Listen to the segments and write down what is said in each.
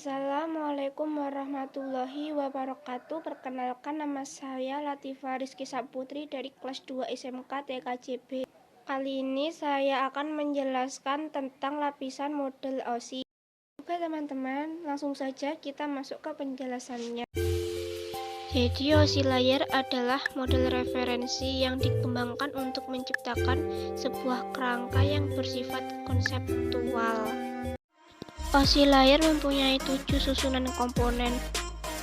Assalamualaikum warahmatullahi wabarakatuh. Perkenalkan, nama saya Latifah Rizky Saputri dari kelas 2 SMK TKJB. Kali ini saya akan menjelaskan tentang lapisan model OSI. Oke teman-teman, langsung saja kita masuk ke penjelasannya. Jadi OSI layer adalah model referensi yang dikembangkan untuk menciptakan sebuah kerangka yang bersifat konseptual. OSI layer mempunyai 7 susunan komponen,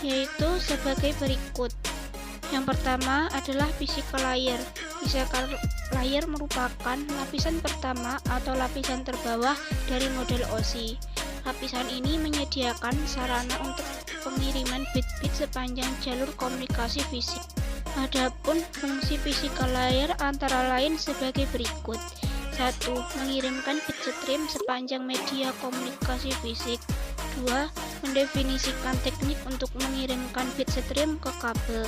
yaitu sebagai berikut. Yang pertama adalah physical layer. Physical layer merupakan lapisan pertama atau lapisan terbawah dari model OSI. Lapisan ini menyediakan sarana untuk pengiriman bit-bit sepanjang jalur komunikasi fisik. Adapun fungsi physical layer antara lain sebagai berikut. 1. Mengirimkan bit stream sepanjang media komunikasi fisik. 2. Mendefinisikan teknik untuk mengirimkan bit stream ke kabel.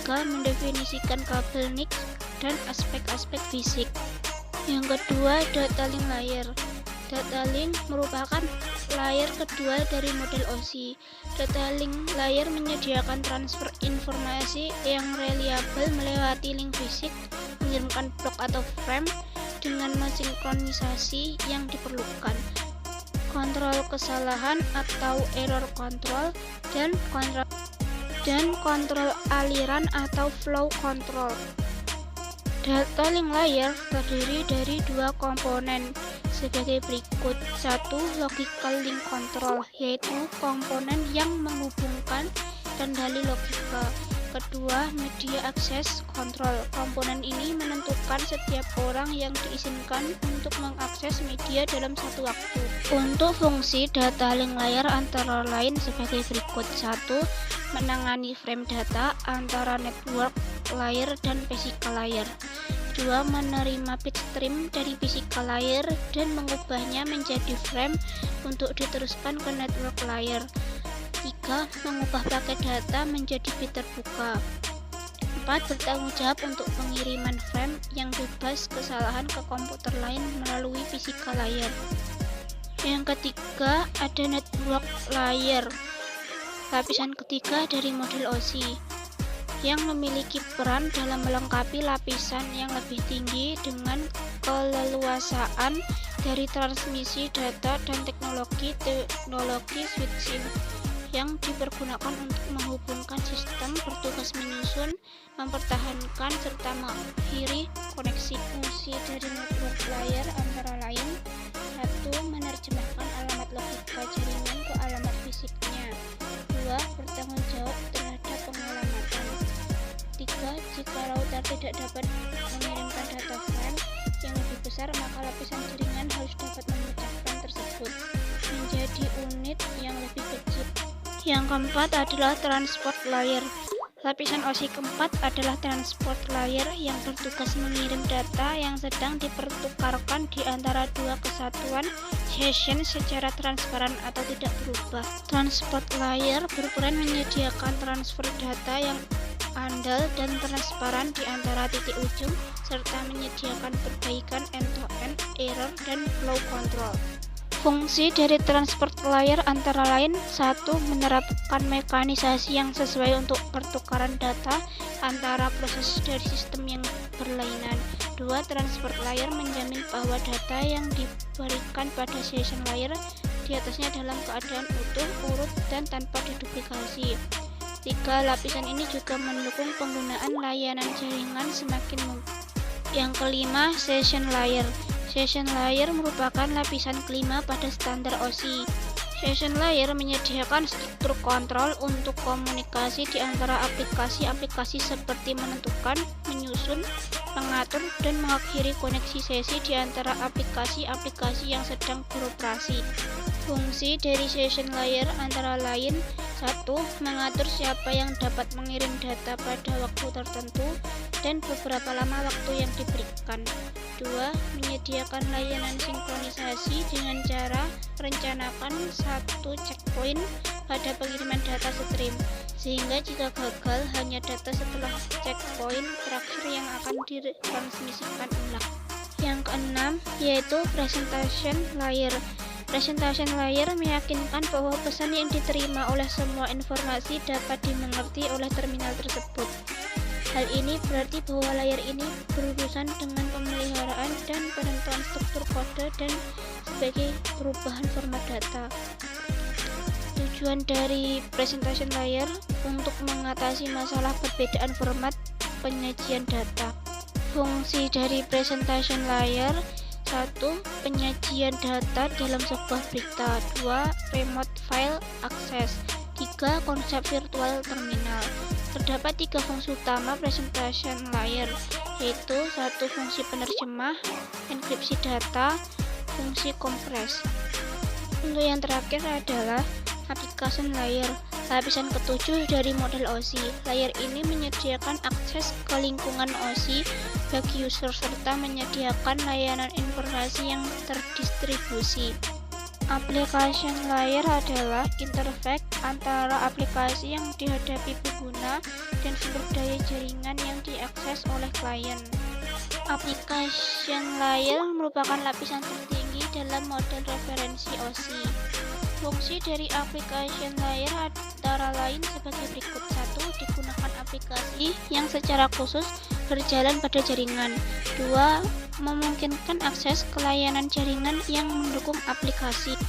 3. Mendefinisikan kabel NIC dan aspek-aspek fisik. Yang kedua, data link layer. Data link merupakan layer kedua dari model OSI. Data link layer menyediakan transfer informasi yang reliable melewati link fisik, mengirimkan blok atau frame dengan mensinkronisasi yang diperlukan, kontrol kesalahan atau error control, dan kontrol aliran atau flow control. Data link layer terdiri dari 2 komponen sebagai berikut. 1. Logical link control, yaitu komponen yang menghubungkan kendali logika. Kedua, media access control. Komponen ini menentukan setiap orang yang diizinkan untuk mengakses media dalam satu waktu. Untuk fungsi data link layer antara lain sebagai berikut. 1. Menangani frame data antara network layer dan physical layer. 2. Menerima bit stream dari physical layer dan mengubahnya menjadi frame untuk diteruskan ke network layer. 3. Mengubah paket data menjadi bit terbuka. 4. Bertanggung jawab untuk pengiriman frame yang bebas kesalahan ke komputer lain melalui physical layer. Yang ketiga, ada network layer, lapisan ketiga dari model OSI, yang memiliki peran dalam melengkapi lapisan yang lebih tinggi dengan keleluasaan dari transmisi data dan teknologi switching yang dipergunakan untuk menghubungkan sistem, bertugas menyusun, mempertahankan, serta mengakhiri koneksi. Fungsi dari network layer antara lain: 1. Menerjemahkan alamat logika jaringan ke alamat fisiknya. 2. Bertanggung jawab terhadap pengalamatan. 3. Jika router tidak dapat mengirimkan data frame yang lebih besar, maka lapisan jaringan harus dapat memecahkan tersebut menjadi unit yang lebih kecil. Yang keempat adalah transport layer. Lapisan OSI keempat adalah transport layer yang bertugas mengirim data yang sedang dipertukarkan di antara dua kesatuan session secara transparan atau tidak berubah. Transport layer berperan menyediakan transfer data yang andal dan transparan di antara titik ujung, serta menyediakan perbaikan end-to-end, error, dan flow control. Fungsi dari transport layer antara lain: 1. Menerapkan mekanisasi yang sesuai untuk pertukaran data antara proses dari sistem yang berlainan. 2. Transport layer menjamin bahwa data yang diberikan pada session layer di atasnya dalam keadaan utuh, urut, dan tanpa diduplikasi. 3. Lapisan ini juga mendukung penggunaan layanan jaringan semakin mungkin. Yang kelima, session layer. Session layer merupakan lapisan kelima pada standar OSI. Session layer menyediakan struktur kontrol untuk komunikasi di antara aplikasi-aplikasi seperti menentukan, menyusun, mengatur, dan mengakhiri koneksi sesi di antara aplikasi-aplikasi yang sedang beroperasi. Fungsi dari session layer antara lain: 1. Mengatur siapa yang dapat mengirim data pada waktu tertentu dan beberapa lama waktu yang diberikan. 2. Menyediakan layanan sinkronisasi dengan cara merencanakan satu checkpoint pada pengiriman data stream, sehingga jika gagal hanya data setelah checkpoint terakhir yang akan ditransmisikan ulang. Yang keenam yaitu presentation layer. Presentation layer meyakinkan bahwa pesan yang diterima oleh semua informasi dapat dimengerti oleh terminal tersebut. Hal ini berarti bahwa layer ini berurusan dengan pemeliharaan dan penentuan struktur kode dan sebagai perubahan format data. Tujuan dari presentation layer untuk mengatasi masalah perbedaan format penyajian data. Fungsi dari presentation layer: 1. Penyajian data dalam sebuah berita. 2. Remote file access. 3. Konsep virtual terminal. Terdapat 3 fungsi utama presentation layer, yaitu 1. Fungsi penerjemah, enkripsi data, fungsi kompres. Untuk yang terakhir adalah application layer, lapisan ketujuh dari model OSI. Layer ini menyediakan akses ke lingkungan OSI bagi user serta menyediakan layanan informasi yang terdistribusi. Application layer adalah interface antara aplikasi yang dihadapi pengguna dan sumber daya jaringan yang diakses oleh klien. Application layer merupakan lapisan tertinggi dalam model referensi OSI. Fungsi dari application layer antara lain sebagai berikut. 1. Digunakan aplikasi yang secara khusus berjalan pada jaringan. 2. Memungkinkan akses ke layanan jaringan yang mendukung aplikasi.